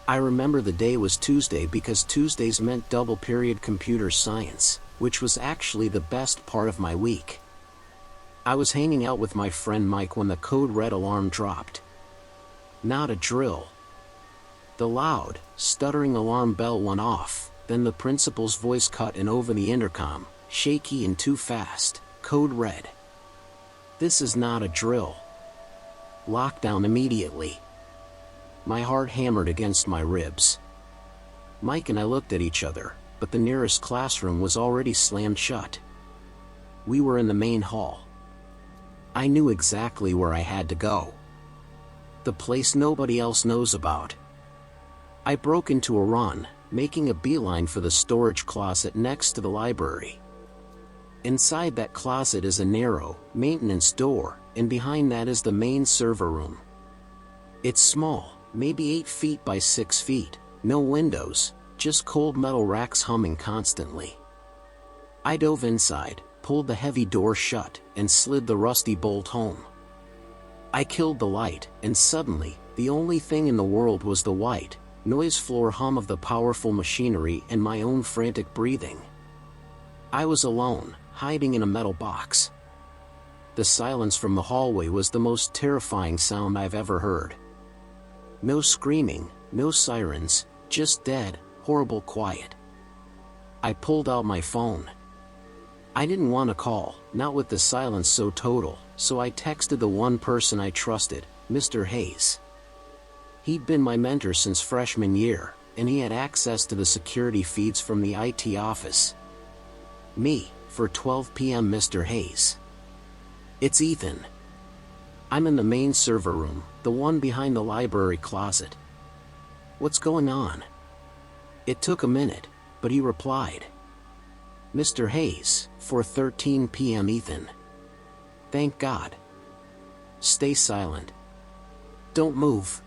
I remember the day was Tuesday because Tuesdays meant double period computer science, which was actually the best part of my week. I was hanging out with my friend Mike when the code red alarm dropped. Not a drill. The loud, stuttering alarm bell went off, then the principal's voice cut in over the intercom, shaky and too fast. Code red. This is not a drill. Lockdown immediately. My heart hammered against my ribs. Mike and I looked at each other, but the nearest classroom was already slammed shut. We were in the main hall. I knew exactly where I had to go. The place nobody else knows about. I broke into a run, making a beeline for the storage closet next to the library. Inside that closet is a narrow, maintenance door, and behind that is the main server room. It's small, maybe 8 feet by 6 feet, no windows, just cold metal racks humming constantly. I dove inside, pulled the heavy door shut, and slid the rusty bolt home. I killed the light, and suddenly, the only thing in the world was the white, noise-floor hum of the powerful machinery and my own frantic breathing. I was alone, hiding in a metal box. The silence from the hallway was the most terrifying sound I've ever heard. No screaming, no sirens, just dead, horrible quiet. I pulled out my phone. I didn't want to call, not with the silence so total, so I texted the one person I trusted, Mr. Hayes. He'd been my mentor since freshman year, and he had access to the security feeds from the IT office. Me, for 12 p.m. Mr. Hayes. It's Ethan. I'm in the main server room, the one behind the library closet. What's going on? It took a minute, but he replied. Mr. Hayes, 4:13 p.m. Ethan. Thank God. Stay silent. Don't move.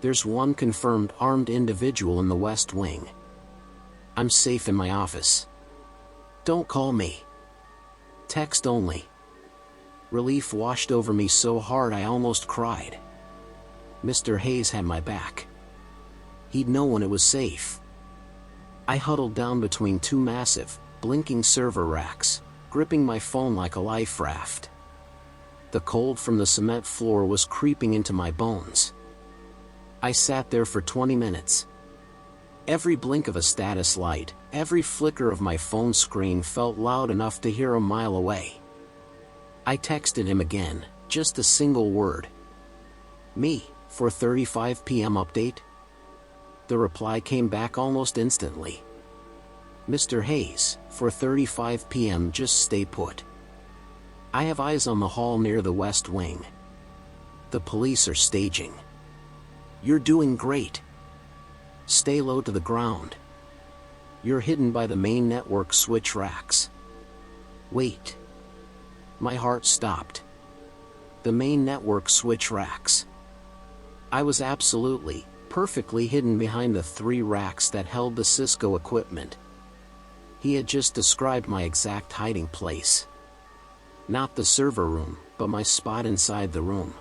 There's one confirmed armed individual in the West Wing. I'm safe in my office. Don't call me. Text only. Relief washed over me so hard I almost cried. Mr. Hayes had my back. He'd know when it was safe. I huddled down between two massive, blinking server racks, gripping my phone like a life raft. The cold from the cement floor was creeping into my bones. I sat there for 20 minutes. Every blink of a status light, every flicker of my phone screen felt loud enough to hear a mile away. I texted him again, just a single word. Me, 4:35 p.m. update? The reply came back almost instantly. Mr. Hayes, 4:35 p.m. just stay put. I have eyes on the hall near the West Wing. The police are staging. You're doing great. Stay low to the ground. You're hidden by the main network switch racks. Wait. My heart stopped. The main network switch racks. I was absolutely, perfectly hidden behind the 3 racks that held the Cisco equipment. He had just described my exact hiding place. Not the server room, but my spot inside the room.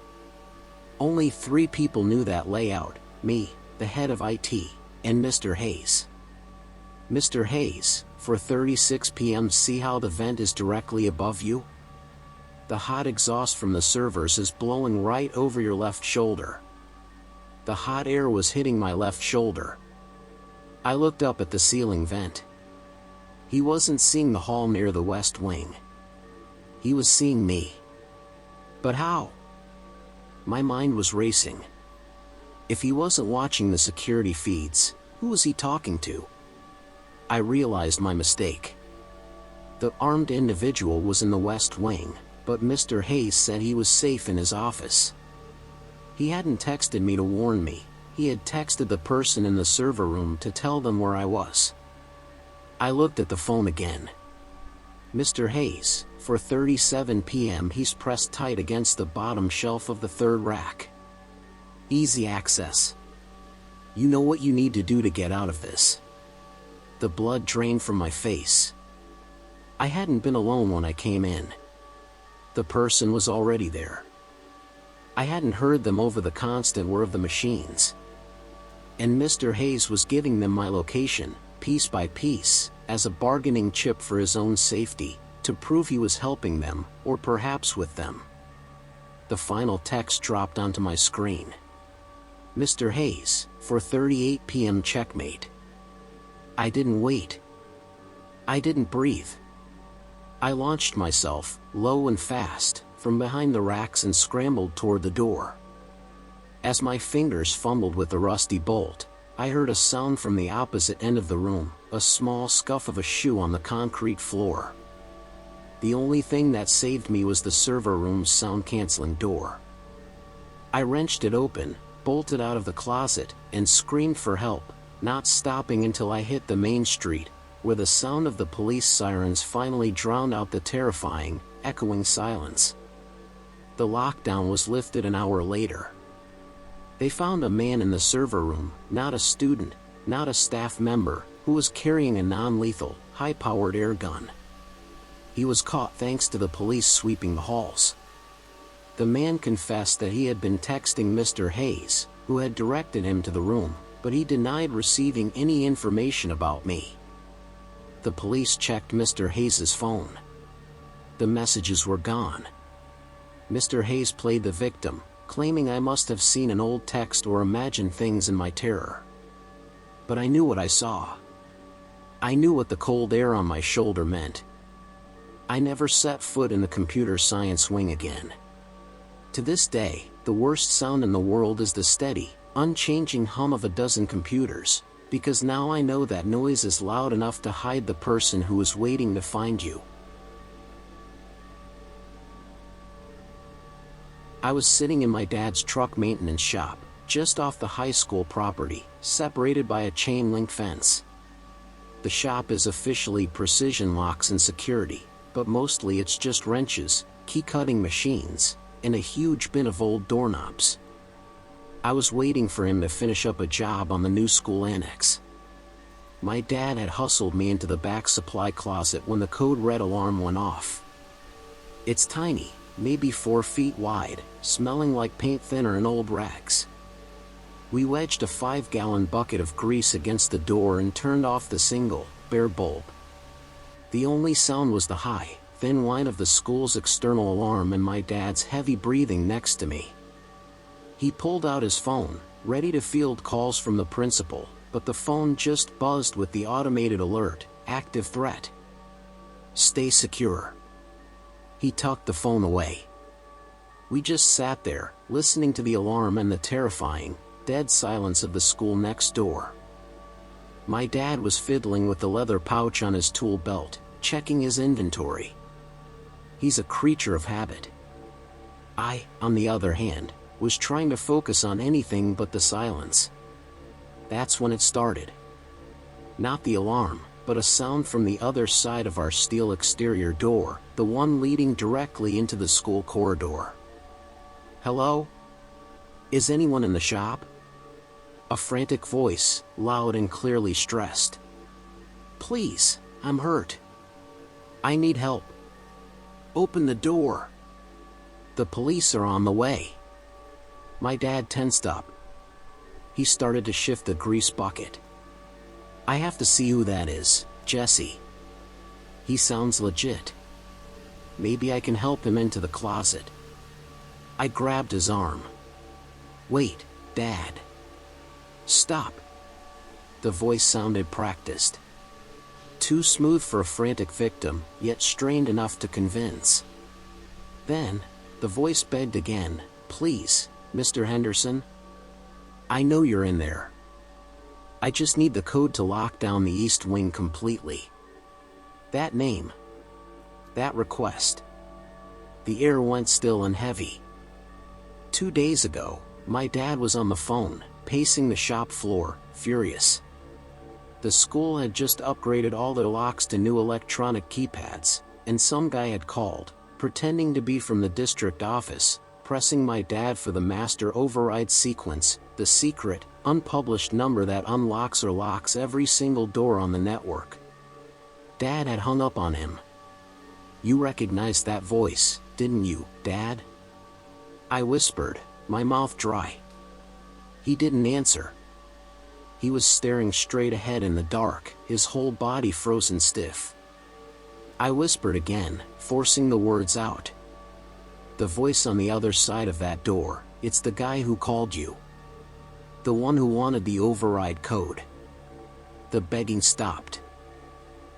Only 3 people knew that layout, me, the head of IT, and Mr. Hayes. Mr. Hayes, 4:36 p.m. See how the vent is directly above you? The hot exhaust from the servers is blowing right over your left shoulder. The hot air was hitting my left shoulder. I looked up at the ceiling vent. He wasn't seeing the hall near the West Wing. He was seeing me. But how? My mind was racing. If he wasn't watching the security feeds, who was he talking to? I realized my mistake. The armed individual was in the West Wing, but Mr. Hayes said he was safe in his office. He hadn't texted me to warn me, he had texted the person in the server room to tell them where I was. I looked at the phone again. Mr. Hayes, 4:37 p.m. He's pressed tight against the bottom shelf of the 3rd rack. Easy access. You know what you need to do to get out of this. The blood drained from my face. I hadn't been alone when I came in. The person was already there. I hadn't heard them over the constant whir of the machines. and Mr. Hayes was giving them my location, piece by piece, as a bargaining chip for his own safety, to prove he was helping them, or perhaps with them. The final text dropped onto my screen. Mr. Hayes, 4:38 p.m. checkmate. I didn't wait. I didn't breathe. I launched myself, low and fast, from behind the racks and scrambled toward the door. As my fingers fumbled with the rusty bolt, I heard a sound from the opposite end of the room, a small scuff of a shoe on the concrete floor. The only thing that saved me was the server room's sound-canceling door. I wrenched it open, bolted out of the closet, and screamed for help, not stopping until I hit the main street, where the sound of the police sirens finally drowned out the terrifying, echoing silence. The lockdown was lifted an hour later. They found a man in the server room, not a student, not a staff member, who was carrying a non-lethal, high-powered air gun. He was caught thanks to the police sweeping the halls. The man confessed that he had been texting Mr. Hayes, who had directed him to the room, but he denied receiving any information about me. The police checked Mr. Hayes's phone. The messages were gone. Mr. Hayes played the victim, claiming I must have seen an old text or imagined things in my terror. But I knew what I saw. I knew what the cold air on my shoulder meant. I never set foot in the computer science wing again. To this day, the worst sound in the world is the steady, unchanging hum of a dozen computers, because now I know that noise is loud enough to hide the person who is waiting to find you. I was sitting in my dad's truck maintenance shop, just off the high school property, separated by a chain-link fence. The shop is officially Precision Locks and Security, but mostly it's just wrenches, key-cutting machines, and a huge bin of old doorknobs. I was waiting for him to finish up a job on the new school annex. My dad had hustled me into the back supply closet when the code red alarm went off. It's tiny, maybe 4 feet wide, smelling like paint thinner and old rags. We wedged a 5-gallon bucket of grease against the door and turned off the single, bare bulb. The only sound was the high, thin whine of the school's external alarm and my dad's heavy breathing next to me. He pulled out his phone, ready to field calls from the principal, but the phone just buzzed with the automated alert, active threat. Stay secure. He tucked the phone away. We just sat there, listening to the alarm and the terrifying, dead silence of the school next door. My dad was fiddling with the leather pouch on his tool belt, checking his inventory. He's a creature of habit. I, on the other hand, was trying to focus on anything but the silence. That's when it started. Not the alarm, but a sound from the other side of our steel exterior door, the one leading directly into the school corridor. Hello? Is anyone in the shop? A frantic voice, loud and clearly stressed. Please, I'm hurt. I need help. Open the door. The police are on the way. My dad tensed up. He started to shift the grease bucket. I have to see who that is, Jesse. He sounds legit. Maybe I can help him into the closet. I grabbed his arm. Wait, Dad. Stop. The voice sounded practiced. Too smooth for a frantic victim, yet strained enough to convince. Then, the voice begged again, Please, Mr. Henderson? I know you're in there. I just need the code to lock down the East Wing completely. That name. That request. The air went still and heavy. 2 days ago, my dad was on the phone, pacing the shop floor, furious. The school had just upgraded all their locks to new electronic keypads, and some guy had called, pretending to be from the district office, pressing my dad for the master override sequence, the secret, unpublished number that unlocks or locks every single door on the network. Dad had hung up on him. You recognized that voice, didn't you, Dad? I whispered, my mouth dry. He didn't answer. He was staring straight ahead in the dark, his whole body frozen stiff. I whispered again, forcing the words out. "The voice on the other side of that door, it's the guy who called you. The one who wanted the override code." The begging stopped.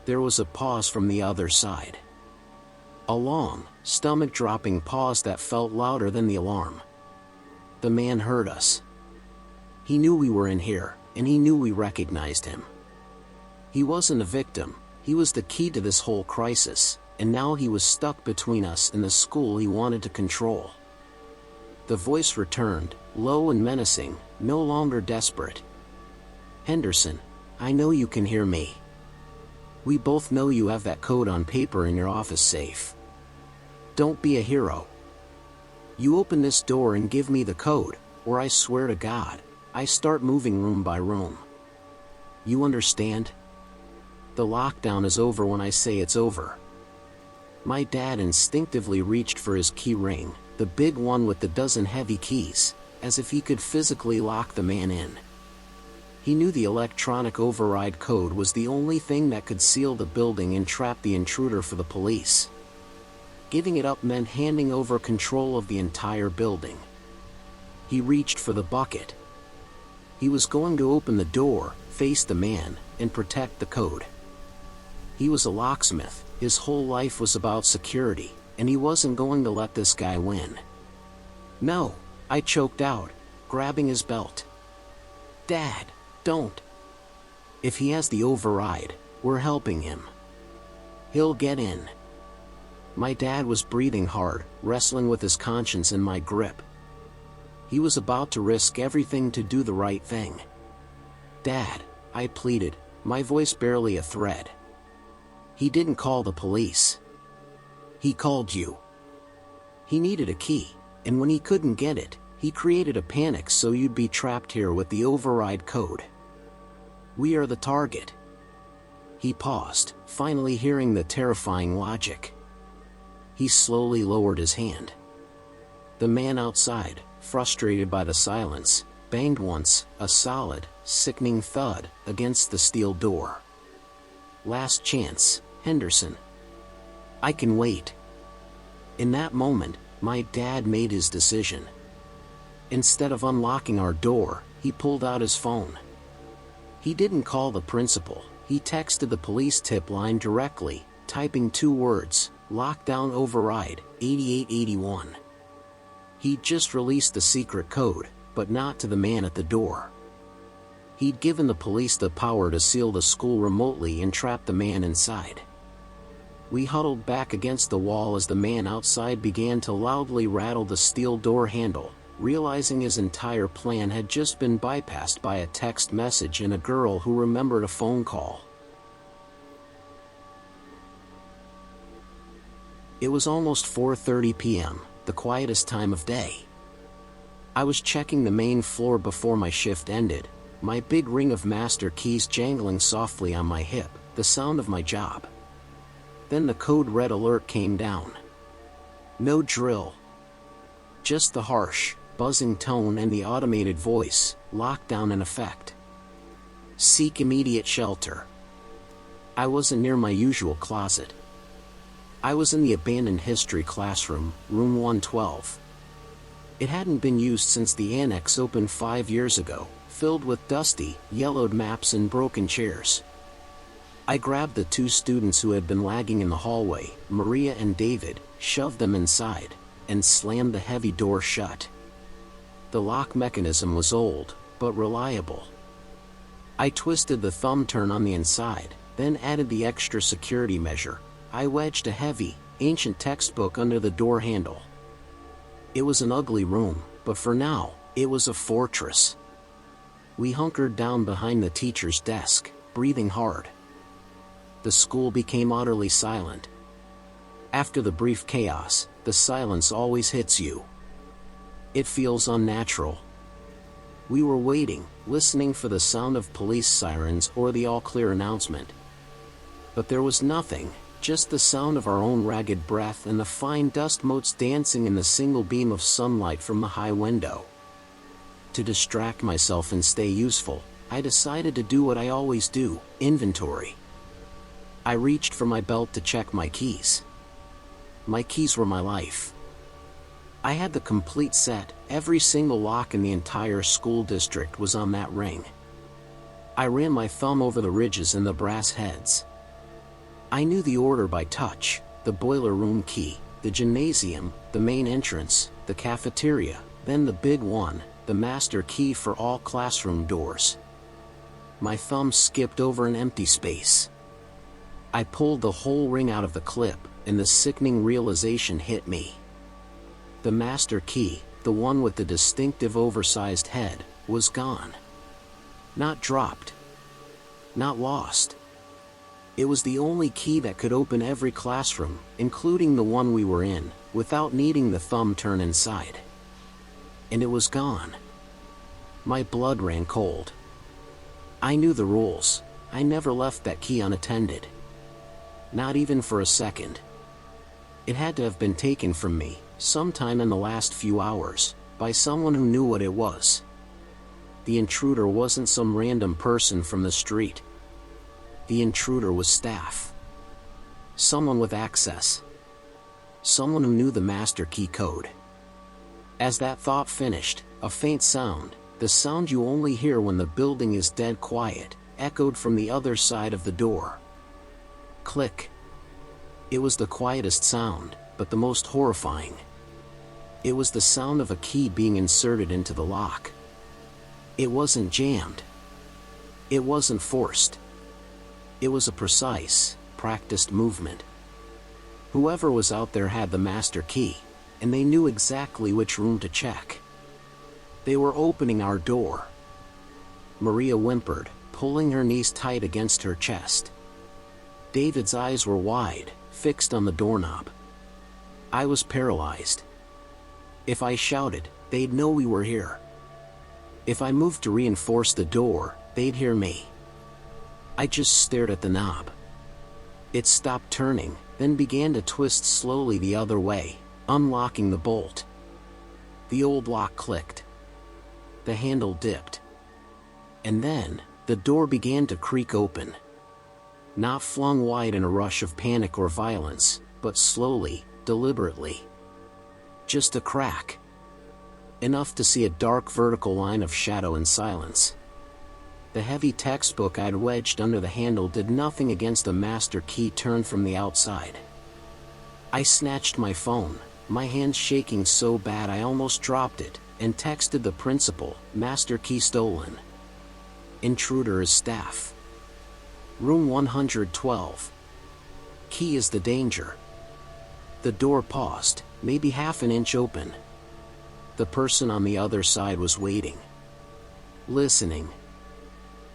There was a pause from the other side. A long, stomach-dropping pause that felt louder than the alarm. The man heard us. He knew we were in here, and he knew we recognized him. He wasn't a victim, he was the key to this whole crisis, and now he was stuck between us and the school he wanted to control. The voice returned, low and menacing, no longer desperate. "Henderson, I know you can hear me. We both know you have that code on paper in your office safe. Don't be a hero. You open this door and give me the code, or I swear to God, I start moving room by room. You understand? The lockdown is over when I say it's over." My dad instinctively reached for his key ring, the big one with the dozen heavy keys, as if he could physically lock the man in. He knew the electronic override code was the only thing that could seal the building and trap the intruder for the police. Giving it up meant handing over control of the entire building. He reached for the bucket. He was going to open the door, face the man, and protect the code. He was a locksmith, his whole life was about security, and he wasn't going to let this guy win. "No," I choked out, grabbing his belt. "Dad, don't. If he has the override, we're helping him. He'll get in." My dad was breathing hard, wrestling with his conscience in my grip. He was about to risk everything to do the right thing. "Dad," I pleaded, my voice barely a thread. "He didn't call the police. He called you. He needed a key, and when he couldn't get it, he created a panic so you'd be trapped here with the override code. We are the target." He paused, finally hearing the terrifying logic. He slowly lowered his hand. The man outside, frustrated by the silence, banged once, a solid, sickening thud, against the steel door. "Last chance, Henderson. I can wait." In that moment, my dad made his decision. Instead of unlocking our door, he pulled out his phone. He didn't call the principal, he texted the police tip line directly, typing 2 words, "Lockdown override, 8881. He'd just released the secret code, but not to the man at the door. He'd given the police the power to seal the school remotely and trap the man inside. We huddled back against the wall as the man outside began to loudly rattle the steel door handle, realizing his entire plan had just been bypassed by a text message and a girl who remembered a phone call. It was almost 4:30 p.m., the quietest time of day. I was checking the main floor before my shift ended, my big ring of master keys jangling softly on my hip, the sound of my job. Then the code red alert came down. No drill. Just the harsh, buzzing tone and the automated voice, lockdown in effect. Seek immediate shelter. I wasn't near my usual closet. I was in the abandoned history classroom, room 112. It hadn't been used since the annex opened 5 years ago, filled with dusty, yellowed maps and broken chairs. I grabbed the 2 students who had been lagging in the hallway, Maria and David, shoved them inside, and slammed the heavy door shut. The lock mechanism was old, but reliable. I twisted the thumb turn on the inside, then added the extra security measure. I wedged a heavy, ancient textbook under the door handle. It was an ugly room, but for now, it was a fortress. We hunkered down behind the teacher's desk, breathing hard. The school became utterly silent. After the brief chaos, the silence always hits you. It feels unnatural. We were waiting, listening for the sound of police sirens or the all-clear announcement. But there was nothing. Just the sound of our own ragged breath and the fine dust motes dancing in the single beam of sunlight from the high window. To distract myself and stay useful, I decided to do what I always do, inventory. I reached for my belt to check my keys. My keys were my life. I had the complete set, every single lock in the entire school district was on that ring. I ran my thumb over the ridges and the brass heads. I knew the order by touch: the boiler room key, the gymnasium, the main entrance, the cafeteria, then the big one, the master key for all classroom doors. My thumb skipped over an empty space. I pulled the whole ring out of the clip, and the sickening realization hit me. The master key, the one with the distinctive oversized head, was gone. Not dropped. Not lost. It was the only key that could open every classroom, including the one we were in, without needing the thumb turn inside. And it was gone. My blood ran cold. I knew the rules. I never left that key unattended. Not even for a second. It had to have been taken from me, sometime in the last few hours, by someone who knew what it was. The intruder wasn't some random person from the street. The intruder was staff. Someone with access. Someone who knew the master key code. As that thought finished, a faint sound, the sound you only hear when the building is dead quiet, echoed from the other side of the door. Click. It was the quietest sound, but the most horrifying. It was the sound of a key being inserted into the lock. It wasn't jammed. It wasn't forced. It was a precise, practiced movement. Whoever was out there had the master key, and they knew exactly which room to check. They were opening our door. Maria whimpered, pulling her knees tight against her chest. David's eyes were wide, fixed on the doorknob. I was paralyzed. If I shouted, they'd know we were here. If I moved to reinforce the door, they'd hear me. I just stared at the knob. It stopped turning, then began to twist slowly the other way, unlocking the bolt. The old lock clicked. The handle dipped. And then, the door began to creak open. Not flung wide in a rush of panic or violence, but slowly, deliberately. Just a crack. Enough to see a dark vertical line of shadow and silence. The heavy textbook I'd wedged under the handle did nothing against the master key turned from the outside. I snatched my phone, my hands shaking so bad I almost dropped it, and texted the principal, "Master key stolen. Intruder is staff. Room 112. Key is the danger." The door paused, maybe half an inch open. The person on the other side was waiting. Listening.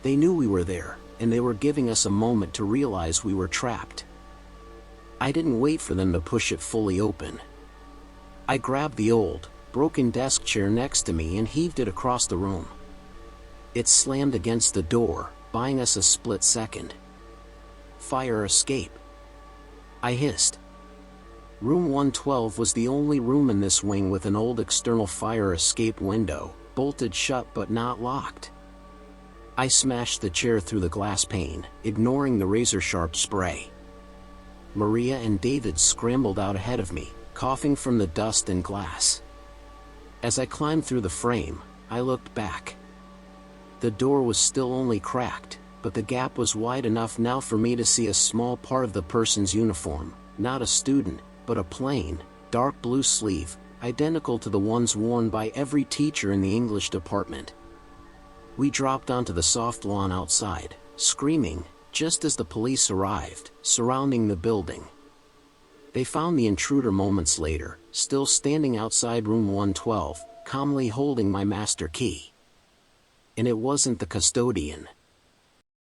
They knew we were there, and they were giving us a moment to realize we were trapped. I didn't wait for them to push it fully open. I grabbed the old, broken desk chair next to me and heaved it across the room. It slammed against the door, buying us a split second. Fire escape. I hissed. Room 112 was the only room in this wing with an old external fire escape window, bolted shut but not locked. I smashed the chair through the glass pane, ignoring the razor-sharp spray. Maria and David scrambled out ahead of me, coughing from the dust and glass. As I climbed through the frame, I looked back. The door was still only cracked, but the gap was wide enough now for me to see a small part of the person's uniform, not a student, but a plain, dark blue sleeve, identical to the ones worn by every teacher in the English department. We dropped onto the soft lawn outside, screaming, just as the police arrived, surrounding the building. They found the intruder moments later, still standing outside room 112, calmly holding my master key. And it wasn't the custodian.